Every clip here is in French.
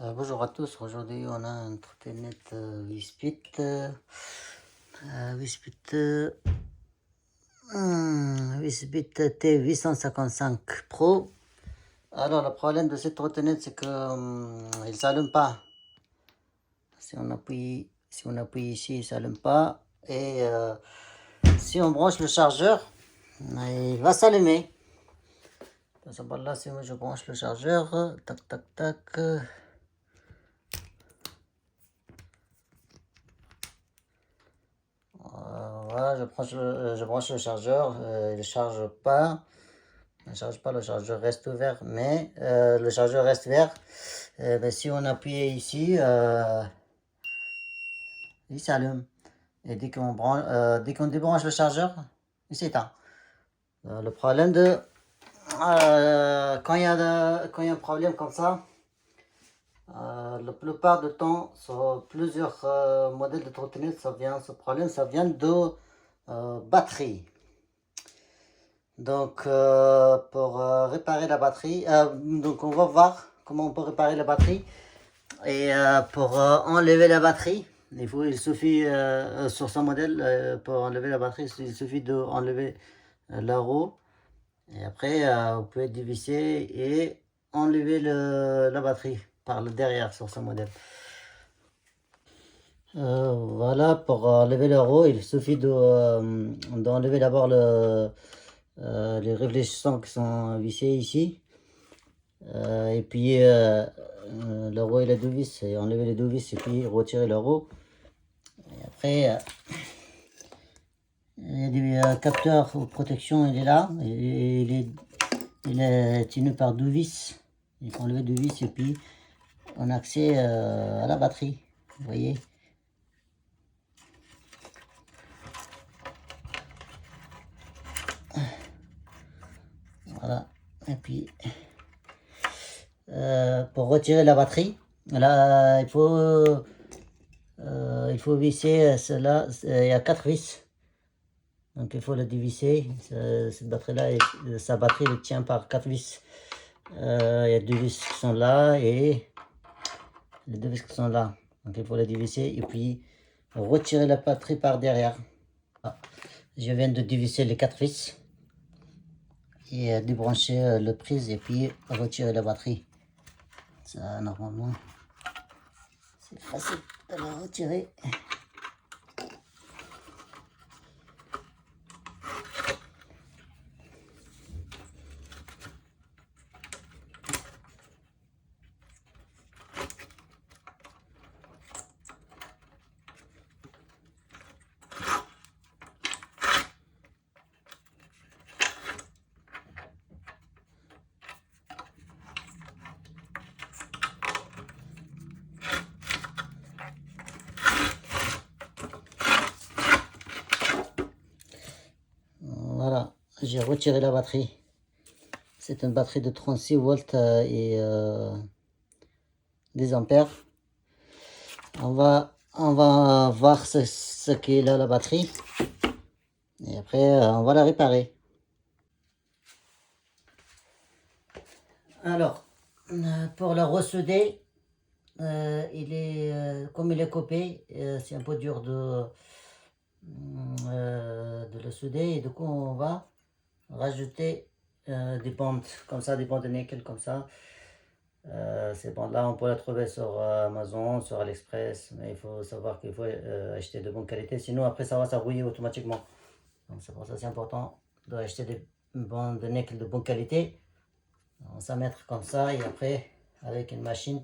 Bonjour à tous, aujourd'hui on a un trottinette Wispit, Wispit, Wispit T855 Pro. Alors le problème de cette trottinette c'est que il ne s'allume pas. Si on appuie ici, il ne s'allume pas. Et si on branche le chargeur, il va s'allumer. Là, si je branche le chargeur, tac tac tac. Voilà, je branche le chargeur, il ne charge pas. Ne charge pas, le chargeur reste ouvert, mais le chargeur reste vert. Mais si on appuie ici, il s'allume. Et dès qu'on débranche le chargeur, il s'éteint. Le problème quand il y a un problème comme ça, la plupart du temps, sur plusieurs modèles de trottinette, ce problème, ça vient de batterie. Donc, pour réparer la batterie, donc on va voir comment on peut réparer la batterie. Et pour enlever la batterie, il suffit, sur ce modèle, pour enlever la batterie, il suffit d'enlever la roue. Et après, vous pouvez dévisser et enlever la batterie par le derrière sur ce modèle. Voilà, pour enlever la roue, il suffit d'enlever d'abord les réfléchissants qui sont vissés ici. Et puis le roue et la douvis, et enlever les douvis et puis retirer le roue. Et après, il y a des capteurs de protection, il est là. Et il est tenu par deux vis. Il faut enlever deux vis et puis on a accès à la batterie. Vous voyez. Voilà. Et puis pour retirer la batterie, là il faut visser cela. Il y a 4 vis. Donc il faut le dévisser. Cette batterie-là, sa batterie elle tient par 4 vis. Il y a 2 vis qui sont là et les 2 vis qui sont là. Donc il faut la dévisser et puis retirer la batterie par derrière. Je viens de dévisser les 4 vis et débrancher le prise et puis retirer la batterie. Ça, normalement, c'est facile de la retirer. Voilà, j'ai retiré la batterie. C'est une batterie de 36 volts et 10 ampères. On va voir ce qu'est là la batterie. Et après, on va la réparer. Alors, pour la ressouder, comme il est coupé, c'est un peu dur de le souder. Et du coup, on va rajouter des bandes, comme ça, des bandes de nickel comme ça. Ces bandes-là, on peut les trouver sur Amazon, sur AliExpress, mais il faut savoir qu'il faut acheter de bonne qualité, sinon après ça va s'enrouiller automatiquement. Donc c'est pour ça que c'est important d'acheter des bandes de nickel de bonne qualité. On va s'en mettre comme ça et après, avec une machine,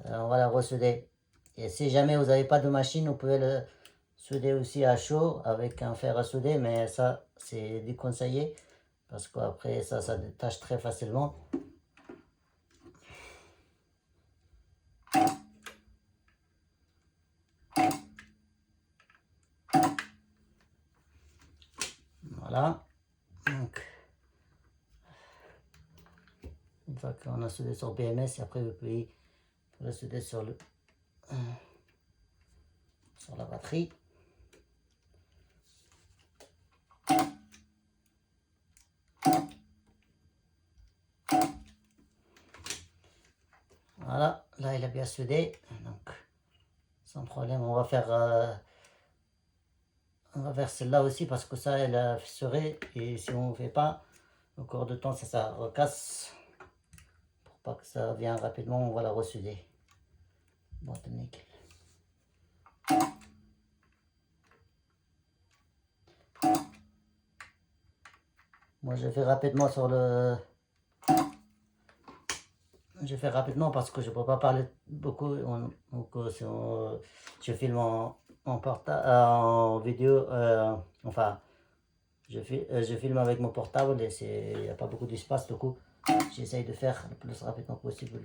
on va la ressouder. Et si jamais vous n'avez pas de machine, vous pouvez le souder aussi à chaud avec un fer à souder, mais ça c'est déconseillé parce qu'après ça détache très facilement. Voilà. Donc, une fois qu'on a soudé sur BMS, et après vous pouvez le souder sur la batterie. Voilà, là il a bien soudé, donc sans problème. On va faire celle-là aussi parce que ça elle a fissuré et si on ne fait pas, au cours de temps ça recasse. Pour pas que ça vienne rapidement, on va la ressouder. Bon, nickel. Moi je fais rapidement sur le... Je fais rapidement parce que je ne peux pas parler beaucoup. Donc, je filme en vidéo. Enfin, je filme avec mon portable et il n'y a pas beaucoup d'espace. Du coup, j'essaye de faire le plus rapidement possible.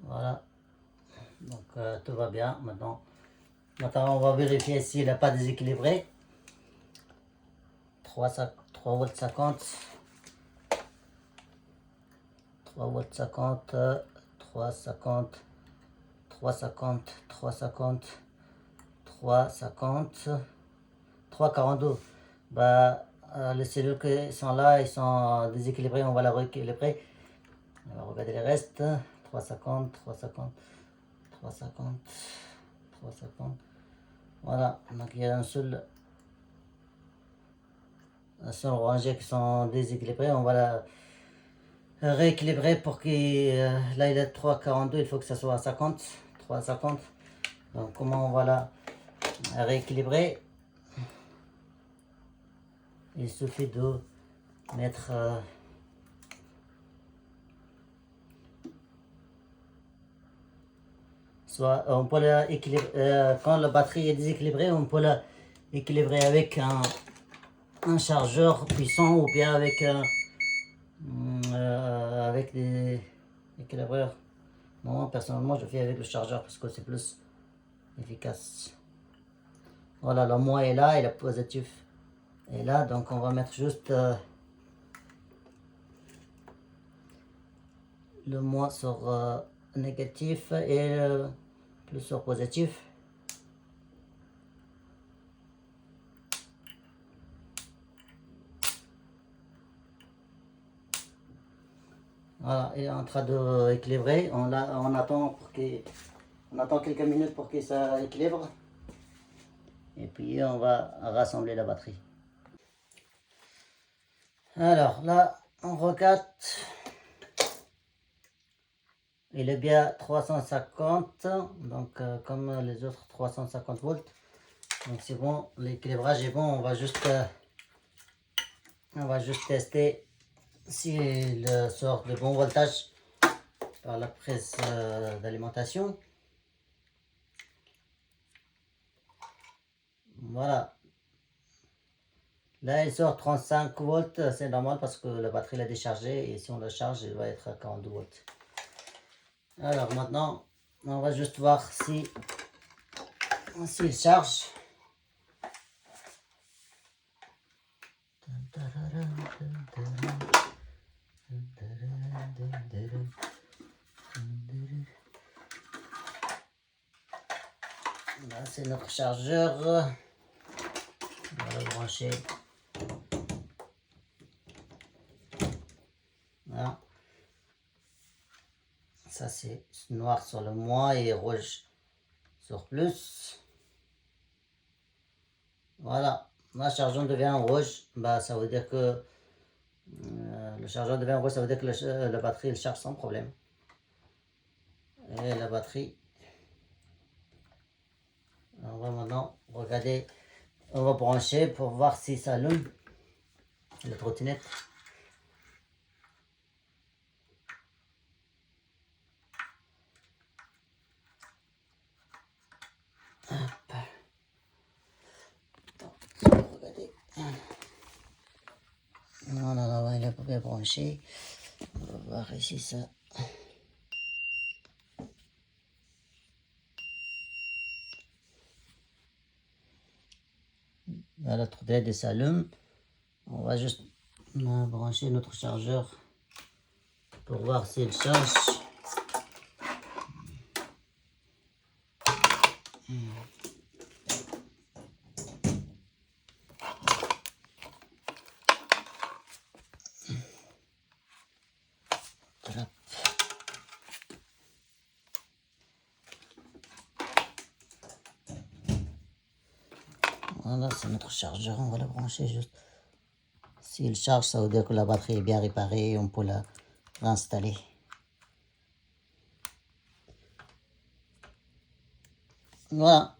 Voilà. Donc, tout va bien maintenant. Maintenant, on va vérifier s'il n'a pas déséquilibré. 3 volts 50. 3 volts 50. 3,50. 3,50. 3,50. 3,50. 3,42. Bah, les cellules qui sont là, ils sont déséquilibrées. On va la rééquilibrer. On va regarder les restes. 3,50. 3,50. 3,50. 3,50. Voilà. Donc, il y a un seul rangée qui sont déséquilibrées. On va la rééquilibrer pour qu'il... là, il est 3,42. Il faut que ça soit à 50. 3,50. Donc, comment on va la rééquilibrer? Il suffit de mettre... soit on peut l'équilibrer... quand la batterie est déséquilibrée, on peut la équilibrer avec un chargeur puissant ou bien avec des équilibreurs. Moi, personnellement, je fais avec le chargeur parce que c'est plus efficace. Voilà, le moins est là et le positif est là. Donc, on va mettre juste le moins sur négatif et le plus sur positif. Voilà, il est en train de équilibrer. On attend quelques minutes pour qu'il s'équilibre. Et puis on va rassembler la batterie. Alors là, on regarde. Il est bien 350. Donc comme les autres 350 volts. Donc c'est bon, l'équilibrage est bon. On va juste tester s'il sort de bon voltage par la prise d'alimentation. Voilà. Là, il sort 35 volts. C'est normal parce que la batterie l'a déchargée. Et si on la charge, il va être à 42 volts. Alors maintenant, on va juste voir s'il charge. Là, c'est notre chargeur. On va le brancher. Voilà. Ça, c'est noir sur le moins et rouge sur plus. Voilà. Le chargeur devient rouge. Bah, ça veut dire que le chargeur devient rouge. Ça veut dire que la batterie elle charge sans problème. Et la batterie. On va maintenant regarder. On va brancher pour voir si ça allume la trottinette. Hop. On va regarder. Non, il est pas bien branché. On va voir ici ça. La trottinette s'allume. On va juste brancher notre chargeur pour voir s'il charge. Voilà, c'est notre chargeur, on va le brancher juste. S'il charge, ça veut dire que la batterie est bien réparée et on peut la réinstaller. Voilà.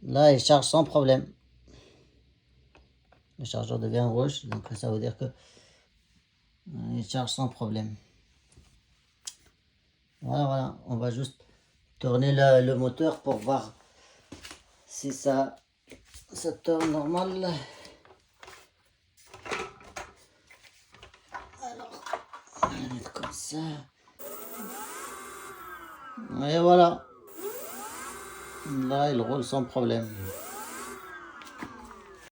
Là, il charge sans problème. Le chargeur devient rouge, donc ça veut dire que il charge sans problème. Voilà, voilà. On va juste tourner le moteur pour voir si ça tourne normal. Alors, on va le mettre comme ça. Et voilà. Là, il roule sans problème.